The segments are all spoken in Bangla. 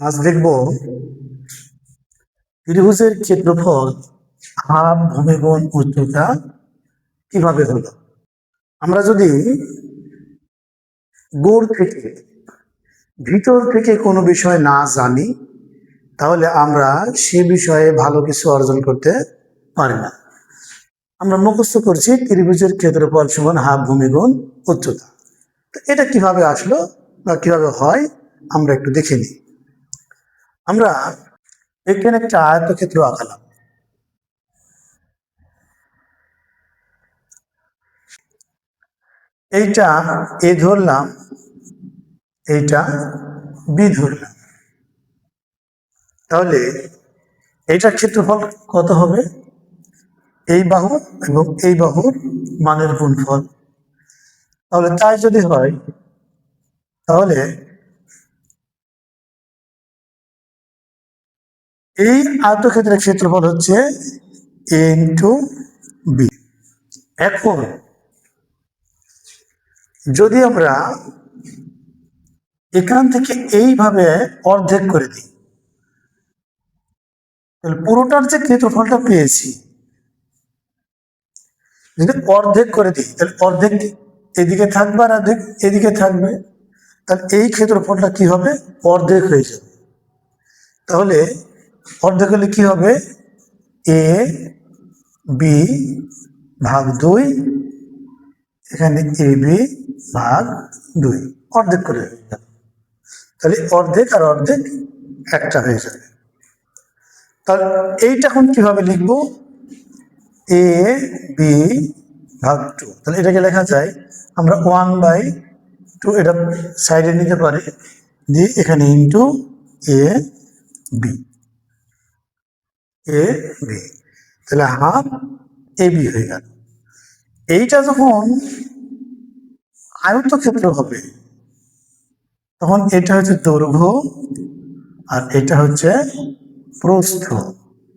আজ দেখব ত্রিভুজের ক্ষেত্রফল হাফ ভূমি গুণ উচ্চতা কিভাবে হলো। আমরা যদি গোড় থেকে ভিতর থেকে কোনো বিষয় না জানি তাহলে আমরা সে বিষয়ে ভালো কিছু অর্জন করতে পারি না। আমরা মুখস্থ করছি ত্রিভুজের ক্ষেত্রফল সমান হাফ ভূমি গুণ উচ্চতা। তো এটা কিভাবে আসলো বা কিভাবে হয় আমরা একটু দেখে নিই। আমরা এখানে একটা আয়তক্ষেত্র আঁকালাম। এইটা এ ধরলাম, এইটা বি ধরলাম। তাহলে এইটার ক্ষেত্রফল কত হবে? এই বাহু এবং এই বাহুর মানের গুণফল। তাহলে তাই যদি হয় তাহলে এই আয়তক্ষেত্রের ক্ষেত্রফল হচ্ছে এ ইন্টু বি। এখন যদি আমরা এখান থেকে এইভাবে অর্ধেক করে দিই তাহলে পুরোটার যে ক্ষেত্রফলটা পেয়েছি যদি অর্ধেক করে দিই তাহলে অর্ধেক এদিকে থাকবে আর অর্ধেক এদিকে থাকবে। তাহলে এই ক্ষেত্রফলটা কি হবে? অর্ধেক হয়ে যাবে। তাহলে অর্ধেক হলে কি হবে? এ বি ভাগ 2, এখানে এ বি ভাগ 2 অর্ধেক করে হয়ে যাবে। তাহলে অর্ধেক আর অর্ধেক একটা হয়ে যাবে। তাহলে এইটা এখন কিভাবে লিখবো? এ বি ভাগ 2। তাহলে এটাকে লেখা যায় আমরা 1/2 এটা সাইডে নিতে পারি, দিয়ে এখানে into A B, A B, তাহলে হাফ এ বি হয়ে গেল। এইটা যখন আয়তক্ষেত্র হবে তখন এটা হচ্ছে দৈর্ঘ্য আর এটা হচ্ছে প্রস্থ।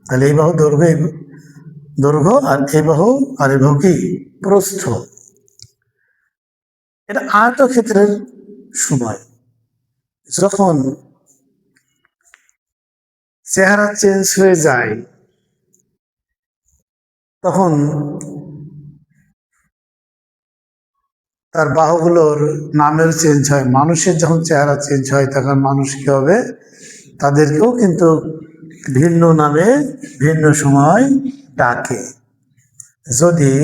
তাহলে এই বাহু দৈর্ঘ্য, দৈর্ঘ্য আর এই বাহু আর এই বাহু কি প্রস্থ। এটা আয়তক্ষেত্রের সময় যখন চেহারা চেঞ্জ হয়ে যায় তখন তার বাহুগুলোর নামের চেঞ্জ হয়। মানুষের যখন চেহারা চেঞ্জ হয় তখন মানুষ কি হবে? তাদেরকেও কিন্তু ভিন্ন নামে ভিন্ন সময় ডাকে। যদি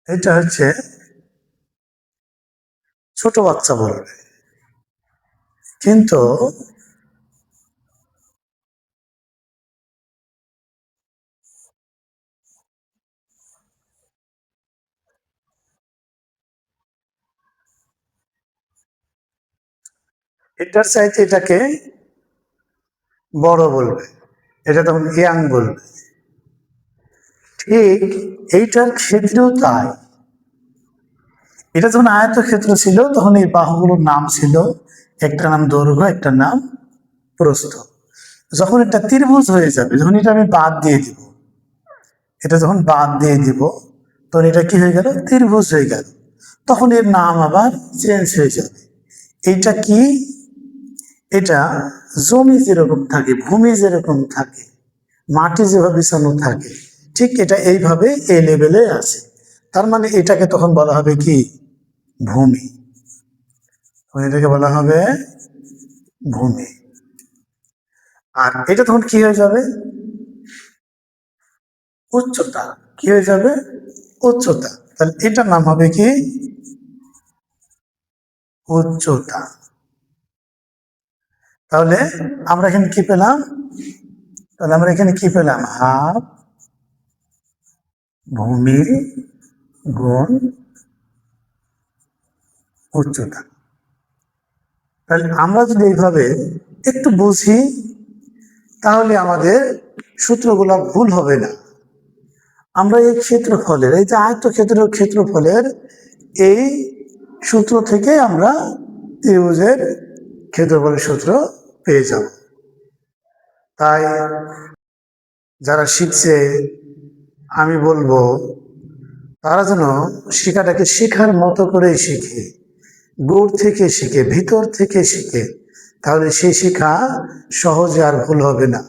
এটা হচ্ছে ছোট বাচ্চা বলবে, কিন্তু এটার চাইতে এটাকে বড় বলবে, এটা তখন ইয়াং বলবে। ঠিক এইটার ক্ষেত্রেও তাই। এটা যখন আয়তক্ষেত্র ছিল তখন এই বাহুগুলোর নাম ছিল, একটা নাম দৈর্ঘ্য, একটা নাম প্রস্থ। যখন এটা ত্রিভুজ হয়ে যাবে, যখন এটা আমি বাদ দিয়ে দিব, এটা যখন বাদ দিয়ে দিব তখন এটা কি হয়ে গেল? ত্রিভুজ হয়ে গেল। তখন এর নাম আবার চেঞ্জ হয়ে যাবে। এইটা কি? এটা জমি যেরকম থাকে, ভূমি যেরকম থাকে, মাটি যেভাবে বিছানো থাকে, ঠিক এটা এইভাবে এই লেভেলে আছে। তার মানে এটাকে তখন বলা হবে কি? ভূমি। এটাকে বলা হবে ভূমি। আর এটা তখন কি হয়ে যাবে? উচ্চতা। কি হয়ে যাবে? উচ্চতা। তাহলে এটার নাম হবে কি? উচ্চতা। তাহলে আমরা এখানে কি পেলাম? তাহলে আমরা এখানে কি পেলাম? হাফ ভূমি গুণ উচ্চতা। তাহলে আমরা যদি এইভাবে একটু বুঝি তাহলে আমাদের সূত্রগুলো ভুল হবে না। আমরা এই ক্ষেত্রফলের, এই যে আয়তক্ষেত্রের ক্ষেত্রফলের এই সূত্র থেকে আমরা ত্রিভুজের ক্ষেত্রফলের সূত্র পেয়ে যাব। তাই যারা শিখছে আমি বলবো তারা যেন শেখাটাকে শেখার মতো করেই শিখে, গৌড় থেকে শিখে, ভিতর থেকে শিখে, তাহলে সেই শেখা সহজে আর ভুল হবে না।